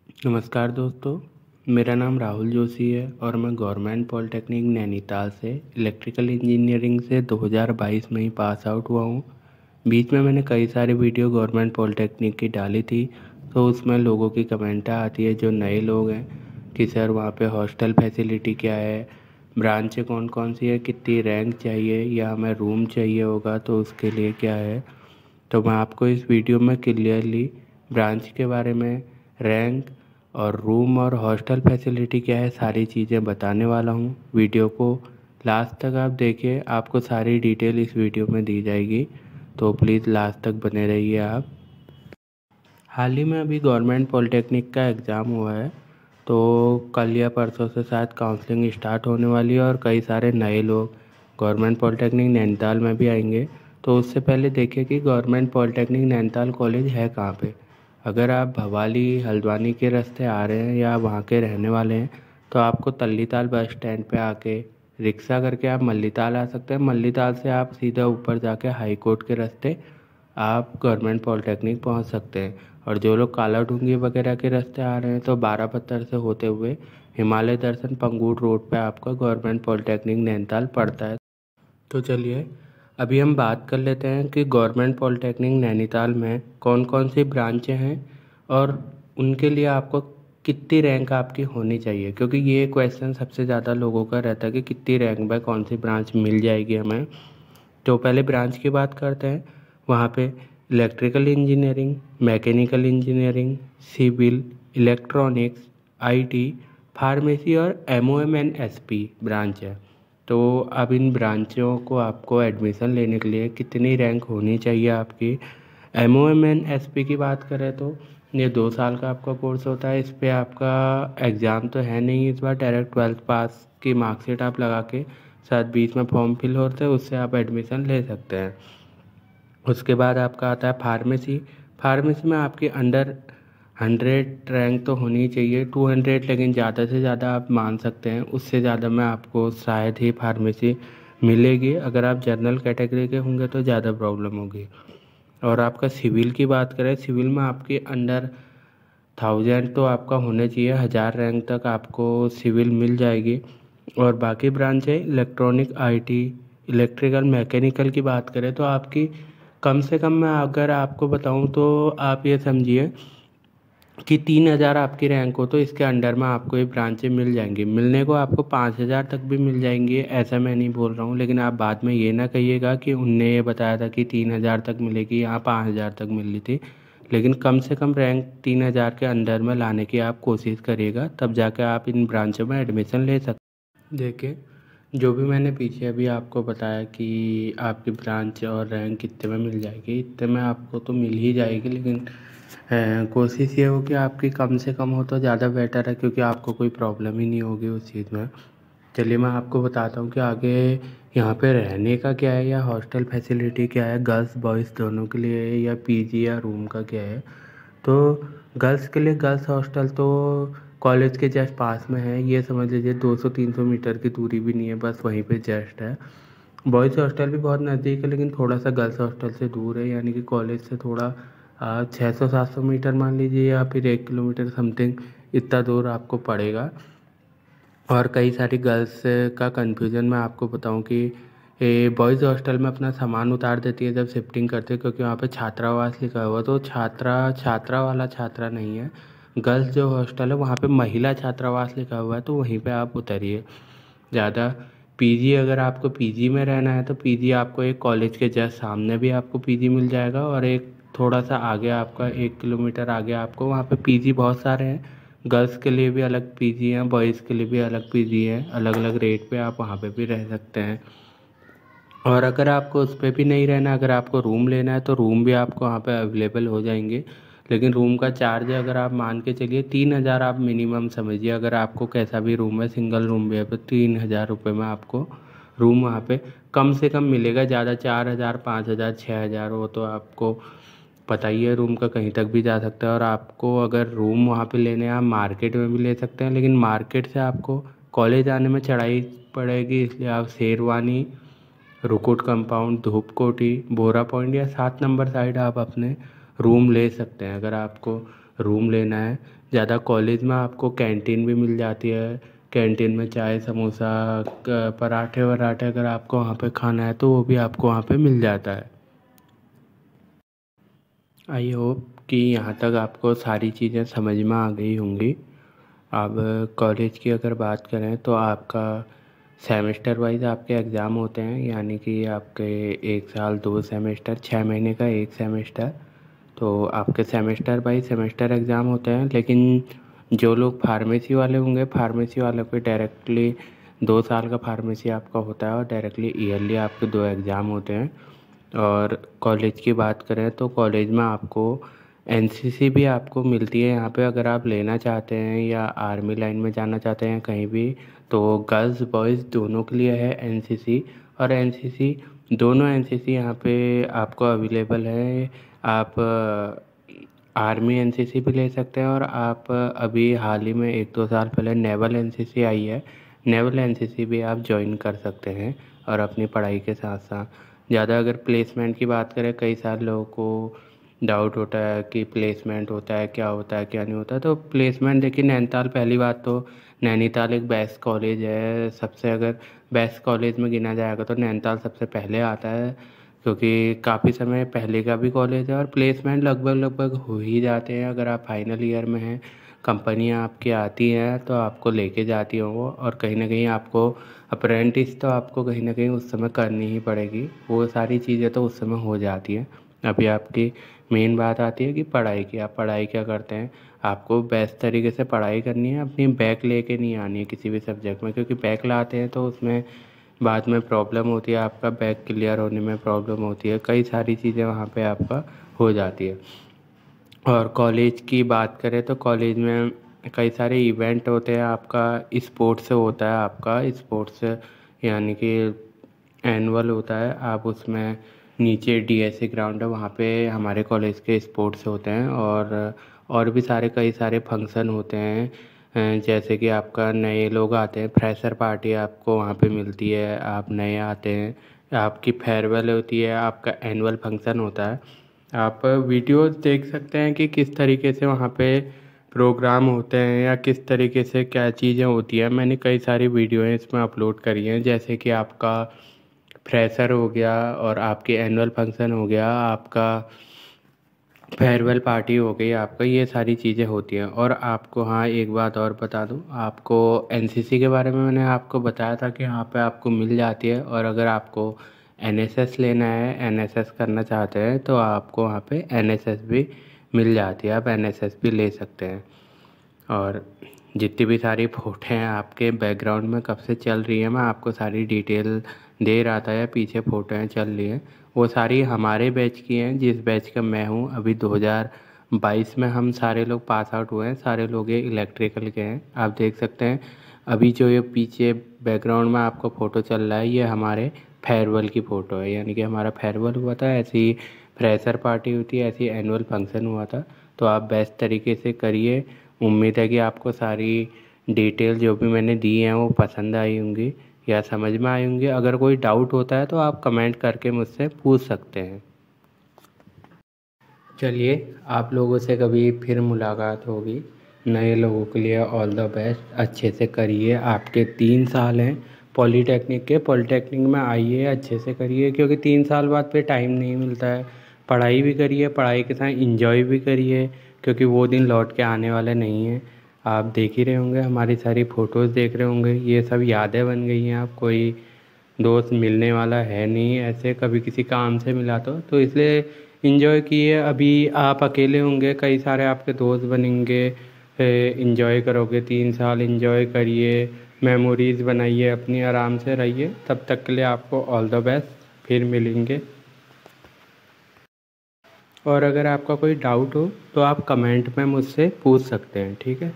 नमस्कार दोस्तों, मेरा नाम राहुल जोशी है और मैं गवर्नमेंट पॉलिटेक्निक नैनीताल से इलेक्ट्रिकल इंजीनियरिंग से 2022 में ही पास आउट हुआ हूँ। बीच में मैंने कई सारी वीडियो गवर्नमेंट पॉलिटेक्निक की डाली थी, तो उसमें लोगों की कमेंटें आती है जो नए लोग हैं कि सर वहाँ पे हॉस्टल फैसिलिटी क्या है, ब्रांचें कौन कौन सी है, कितनी रैंक चाहिए या हमें रूम चाहिए होगा तो उसके लिए क्या है। तो मैं आपको इस वीडियो में क्लियरली ब्रांच के बारे में, रैंक और रूम और हॉस्टल फैसिलिटी क्या है, सारी चीज़ें बताने वाला हूँ। वीडियो को लास्ट तक आप देखिए, आपको सारी डिटेल इस वीडियो में दी जाएगी, तो प्लीज़ लास्ट तक बने रहिए आप। हाल ही में अभी गवर्नमेंट पॉलिटेक्निक का एग्ज़ाम हुआ है, तो कल या परसों से शायद काउंसलिंग स्टार्ट होने वाली है और कई सारे नए लोग गवर्नमेंट पॉलिटेक्निक नैनीताल में भी आएंगे। तो उससे पहले देखिए कि गवर्नमेंट पॉलिटेक्निक नैनीताल कॉलेज है कहाँ पे। अगर आप भवाली हल्द्वानी के रास्ते आ रहे हैं या वहाँ के रहने वाले हैं, तो आपको तल्लीताल बस स्टैंड पे आके रिक्शा करके आप मल्लीताल आ सकते हैं। मल्लीताल से आप सीधा ऊपर जाके हाई कोर्ट के रास्ते आप गवर्नमेंट पॉलिटेक्निक पहुंच सकते हैं। और जो लोग काला डूंगी वगैरह के रास्ते आ रहे हैं, तो बारह पत्थर से होते हुए हिमालय दर्शन पंगूर रोड पे आपका गवर्नमेंट पॉलिटेक्निक नैनीताल पड़ता है। तो चलिए अभी हम बात कर लेते हैं कि गवर्नमेंट पॉलिटेक्निक नैनीताल में कौन कौन सी ब्रांचें हैं और उनके लिए आपको कितनी रैंक आपकी होनी चाहिए, क्योंकि ये क्वेश्चन सबसे ज़्यादा लोगों का रहता है कि कितनी रैंक में कौन सी ब्रांच मिल जाएगी हमें। तो पहले ब्रांच की बात करते हैं। वहाँ पे electrical engineering, mechanical engineering, civil, electronics, IT, pharmacy और एमओएमएनएसपी ब्रांच है। तो अब इन ब्रांचों को आपको एडमिशन लेने के लिए कितनी रैंक होनी चाहिए आपकी। एमओएमएनएसपी की बात करें तो ये 2 साल का आपका कोर्स होता है। इस पर आपका एग्ज़ाम तो है नहीं इस बार, डायरेक्ट 12th पास की मार्कशीट आप लगा के शायद बीच में फॉर्म फिल होते हैं, उससे आप एडमिशन ले सकते हैं। उसके बाद आपका आता है फार्मेसी। फार्मेसी में आपकी अंडर 100 रैंक तो होनी चाहिए, 200, लेकिन ज़्यादा से ज़्यादा आप मान सकते हैं उससे ज़्यादा में आपको शायद ही फार्मेसी मिलेगी। अगर आप जनरल कैटेगरी के होंगे तो ज़्यादा प्रॉब्लम होगी। और आपका सिविल की बात करें, सिविल में आपके अंडर 1000 तो आपका होना चाहिए, 1000 रैंक तक आपको सिविल मिल जाएगी। और बाकी ब्रांच है इलेक्ट्रॉनिक, आईटी, इलेक्ट्रिकल, मैकेनिकल की बात करें तो आपकी कम से कम मैं अगर आपको बताऊं तो आप ये समझिए कि 3000 आपकी रैंक हो तो इसके अंडर में आपको ये ब्रांचें मिल जाएंगी। मिलने को आपको 5000 तक भी मिल जाएंगी, ऐसा मैं नहीं बोल रहा हूँ, लेकिन आप बाद में ये ना कहिएगा कि उनने ये बताया था कि 3000 तक मिलेगी, यहाँ 5000 तक मिल रही थी। लेकिन कम से कम रैंक 3000 के अंदर में लाने की आप कोशिश करिएगा, तब जाकर आप इन ब्रांचों में एडमिशन ले सकते। देखिए, जो भी मैंने पीछे अभी आपको बताया कि आपकी ब्रांच और रैंक कितने में मिल जाएगी, इतने में आपको तो मिल ही जाएगी, लेकिन कोशिश ये हो कि आपकी कम से कम हो तो ज़्यादा बेटर है, क्योंकि आपको कोई प्रॉब्लम ही नहीं होगी उस चीज़ में। चलिए मैं आपको बताता हूँ कि आगे यहाँ पे रहने का क्या है या हॉस्टल फैसिलिटी क्या है, गर्ल्स बॉयज़ दोनों के लिए है, या पीजी या रूम का क्या है। तो गर्ल्स के लिए गर्ल्स हॉस्टल तो कॉलेज के जस्ट पास में है, ये समझ लीजिए 200-300 मीटर की दूरी भी नहीं है, बस वहीं पे जस्ट है। बॉयज़ हॉस्टल भी बहुत नज़दीक है, लेकिन थोड़ा सा गर्ल्स हॉस्टल से दूर है, यानी कि कॉलेज से थोड़ा 600-700 मीटर मान लीजिए, या फिर 1 किलोमीटर समथिंग इतना दूर आपको पड़ेगा। और कई सारी गर्ल्स का कन्फ्यूज़न मैं आपको बताऊं कि बॉयज़ हॉस्टल में अपना सामान उतार देती है जब शिफ्टिंग करते हैं, क्योंकि वहाँ पे छात्रावास लिखा हुआ है, तो छात्रा वाला छात्रा नहीं है। गर्ल्स जो हॉस्टल है वहाँ पे महिला छात्रावास लिखा हुआ है, तो वहीं पे आप उतरिए। ज़्यादा पीजी, अगर आपको पीजी में रहना है तो पीजी आपको एक कॉलेज के जस्ट सामने भी आपको पीजी मिल जाएगा, और एक थोड़ा सा आगे आपका 1 किलोमीटर आगे आपको वहाँ पे पीजी बहुत सारे हैं। गर्ल्स के लिए भी अलग पीजी हैं, बॉयज़ के लिए भी अलग पीजी हैं, अलग अलग रेट पे आप वहाँ पे भी रह सकते हैं। और अगर आपको उस पर भी नहीं रहना, अगर आपको रूम लेना है तो रूम भी आपको वहाँ पे अवेलेबल हो जाएंगे, लेकिन रूम का चार्ज अगर आप मान के चलिए 3000 आप मिनिमम समझिए। अगर आपको कैसा भी रूम है, सिंगल रूम भी है, तो 3000 रुपये में आपको रूम वहाँ पे कम से कम मिलेगा। ज़्यादा 4000, 5000, 6000 हो तो आपको पता ही है रूम का, कहीं तक भी जा सकता है। और आपको अगर रूम वहाँ पे लेने आप मार्केट में भी ले सकते हैं, लेकिन मार्केट से आपको कॉलेज आने में चढ़ाई पड़ेगी, इसलिए आप शेरवानी, रुकुट कंपाउंड, धूपकोटी, बोरा पॉइंट या 7 नंबर साइड आप अपने रूम ले सकते हैं। अगर आपको रूम लेना है। ज़्यादा कॉलेज में आपको कैंटीन भी मिल जाती है, कैंटीन में चाय समोसा पराठे वराठे अगर आपको वहाँ पे खाना है तो वो भी आपको वहाँ पे मिल जाता है। आई होप कि यहाँ तक आपको सारी चीज़ें समझ में आ गई होंगी। अब कॉलेज की अगर बात करें तो आपका सेमेस्टर वाइज आपके एग्ज़ाम होते हैं, यानी कि आपके 1 साल 2 सेमेस्टर 6 महीने का 1 सेमेस्टर, तो आपके सेमेस्टर बाई सेमेस्टर एग्ज़ाम होते हैं। लेकिन जो लोग फार्मेसी वाले होंगे, फार्मेसी वालों को डायरेक्टली 2 साल का फार्मेसी आपका होता है और डायरेक्टली ईयरली आपके 2 एग्ज़ाम होते हैं। और कॉलेज की बात करें तो कॉलेज में आपको एनसीसी भी आपको मिलती है यहाँ पे, अगर आप लेना चाहते हैं या आर्मी लाइन में जाना चाहते हैं कहीं भी, तो गर्ल्स बॉयज़ दोनों के लिए है एनसीसी। और एनसीसी दोनों एनसीसी यहाँ पे आपको अवेलेबल है। आप आर्मी एनसीसी भी ले सकते हैं और आप अभी हाल ही में 1-2 साल पहले नेवल एनसीसी आई है, नेवल एनसीसी भी आप ज्वाइन कर सकते हैं और अपनी पढ़ाई के साथ साथ। ज़्यादा अगर प्लेसमेंट की बात करें, कई सारे लोगों को डाउट होता है कि प्लेसमेंट होता है क्या होता है क्या नहीं होता। तो प्लेसमेंट देखिए, नैनीताल पहली बात तो नैनीताल एक बेस्ट कॉलेज है सबसे, अगर बेस्ट कॉलेज में गिना जाएगा तो नैनीताल सबसे पहले आता है, क्योंकि काफ़ी समय पहले का भी कॉलेज है और प्लेसमेंट लगभग लगभग हो ही जाते हैं। अगर आप फाइनल ईयर में हैं, कंपनियां आपकी आती हैं तो आपको लेके जाती हों वो, और कहीं ना कहीं आपको अप्रेंटिस तो आपको कहीं ना कहीं उस समय करनी ही पड़ेगी। वो सारी चीज़ें तो उस समय हो जाती हैं। अभी आपकी मेन बात आती है कि पढ़ाई की, आप पढ़ाई क्या करते हैं। आपको बेस्ट तरीके से पढ़ाई करनी है, अपनी बैक लेके नहीं आनी है किसी भी सब्जेक्ट में, क्योंकि बैक लाते हैं तो उसमें बाद में प्रॉब्लम होती है, आपका बैक क्लियर होने में प्रॉब्लम होती है, कई सारी चीज़ें वहाँ पे आपका हो जाती है। और कॉलेज की बात करें तो कॉलेज में कई सारे इवेंट होते हैं। आपका स्पोर्ट्स होता है, आपका स्पोर्ट्स यानी कि एनुअल होता है। आप उसमें नीचे डीएसए ग्राउंड है, वहाँ पे हमारे कॉलेज के स्पोर्ट्स होते हैं और भी सारे कई सारे फंक्शन होते हैं। जैसे कि आपका नए लोग आते हैं, फ्रेशर पार्टी आपको वहाँ पे मिलती है, आप नए आते हैं, आपकी फेयरवेल होती है, आपका एनुअल फंक्शन होता है। आप वीडियोस देख सकते हैं कि किस तरीके से वहाँ पे प्रोग्राम होते हैं या किस तरीके से क्या चीज़ें होती हैं। मैंने कई सारी वीडियो इसमें अपलोड करी हैं, जैसे कि आपका फ्रेशर हो गया और आपके एनुअल फंक्शन हो गया, आपका फेयरवेल पार्टी हो गई, आपका ये सारी चीज़ें होती हैं। और आपको हाँ एक बात और बता दूं, आपको एनसीसी के बारे में मैंने आपको बताया था कि यहाँ पे आपको मिल जाती है। और अगर आपको एनएसएस लेना है, एनएसएस करना चाहते हैं तो आपको वहाँ पे एनएसएस भी मिल जाती है, आप एनएसएस भी ले सकते हैं। और जितनी भी सारी फ़ोटो हैं आपके बैकग्राउंड में कब से चल रही है, मैं आपको सारी डिटेल दे रहा था, या पीछे फ़ोटोएँ चल रही हैं वो सारी हमारे बैच की हैं, जिस बैच का मैं हूँ। अभी 2022 में हम सारे लोग पास आउट हुए हैं, सारे लोग ये इलेक्ट्रिकल के हैं। आप देख सकते हैं अभी जो ये पीछे बैकग्राउंड में आपको फ़ोटो चल रहा है, ये हमारे फेयरवेल की फ़ोटो है, यानी कि हमारा फेयरवेल हुआ था, ऐसी फ्रेशर पार्टी होती है, ऐसी एनुअल फंक्शन हुआ था। तो आप बेस्ट तरीके से करिए। उम्मीद है कि आपको सारी डिटेल जो भी मैंने दी हैं वो पसंद आई होंगी या समझ में आई होंगी। अगर कोई डाउट होता है तो आप कमेंट करके मुझसे पूछ सकते हैं। चलिए, आप लोगों से कभी फिर मुलाकात होगी। नए लोगों के लिए ऑल द बेस्ट, अच्छे से करिए। आपके 3 साल हैं पॉलीटेक्निक के, पॉलीटेक्निक में आइए, अच्छे से करिए, क्योंकि 3 साल बाद फिर टाइम नहीं मिलता है। पढ़ाई भी करिए, पढ़ाई के साथ इंजॉय भी करिए, क्योंकि वो दिन लौट के आने वाले नहीं हैं। आप देख ही रहे होंगे, हमारी सारी फ़ोटोज़ देख रहे होंगे, ये सब यादें बन गई हैं। आप कोई दोस्त मिलने वाला है नहीं ऐसे, कभी किसी काम से मिला तो इसलिए इन्जॉय किए। अभी आप अकेले होंगे, कई सारे आपके दोस्त बनेंगे, इन्जॉय करोगे। 3 साल इन्जॉय करिए, मेमोरीज़ बनाइए, अपनी आराम से रहिए। तब तक के लिए आपको ऑल द बेस्ट, फिर मिलेंगे। और अगर आपका कोई डाउट हो तो आप कमेंट में मुझसे पूछ सकते हैं, ठीक है।